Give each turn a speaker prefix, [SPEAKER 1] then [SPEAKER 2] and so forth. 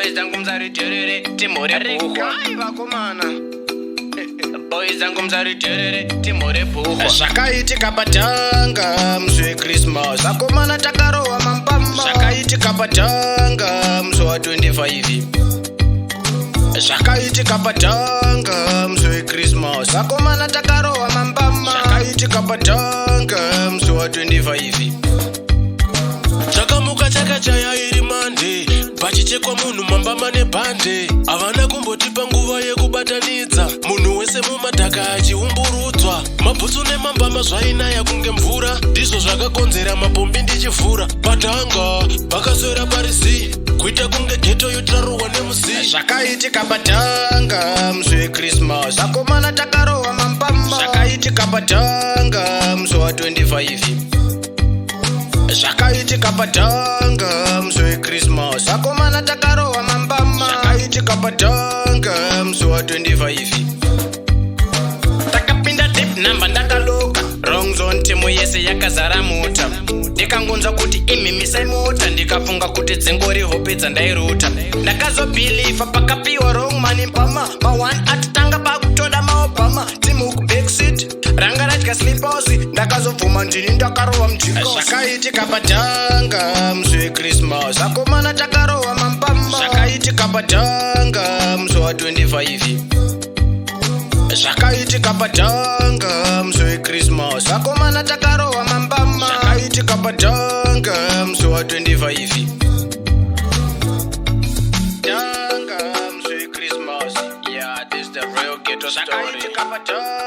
[SPEAKER 1] Boys zangu mzari terere timore puhwa
[SPEAKER 2] vakomana
[SPEAKER 1] Boys zangu mzari terere timore puhwa
[SPEAKER 2] Zvakaitika paDhanga musi weChristmas vakomana takarohwa mambamba Zvakaitika paDhanga musi wa25 Zvakaitika paDhanga musi weChristmas vakomana takarohwa mambamba Zvakaitika paDhanga musi wa25
[SPEAKER 3] Chakamuka chakachaya iri mande pachichekwa munhu mambama nebhande havana kumbotipa nguva yekubatanidza munhu wese mumadhaka achiumburudzwa mabhutsu nemambama zvainaya kunge mvura ndizvo zvakakonzera mapombi ndichivhura paDhanga vakaswera parisi kuita kunge geto yotarohwa nemusi
[SPEAKER 2] Zvakaitika paDhanga musi weChristmas vakomana takarohwa mambamba Zvakaitika paDhanga musi wa25 Zvakaitika paDhanga musi weChristmas vakomana takarohwa mambamba Zvakaitika paDhanga musi wa25
[SPEAKER 1] Takapinda deep number ndakaloka Wrong zone timu yese yakazara mota Ndikangonzwa kuti imimisai mota Ndikafunga kuti dzingori hope dzandairuta Ndakazobhilifa pakapiwa wrong money pama Ma1 atitanga pakutoda maobama Timu huku backseat Ranga radya slippers Ndakazobvuma ndini ndakarohwa mjingo
[SPEAKER 2] Zvakaitika paDhanga musi weChristmas vakomana takarohwa mambamba Zvakaitika paDhanga musi wa25 Zvakaitika paDhanga musi weChristmas vakomana takarohwa mambamba Zvakaitika paDhanga musi wa25 Dhanga musi weChristmas
[SPEAKER 1] Yeah, this is the real ghetto story
[SPEAKER 2] Zvakaitika paDhanga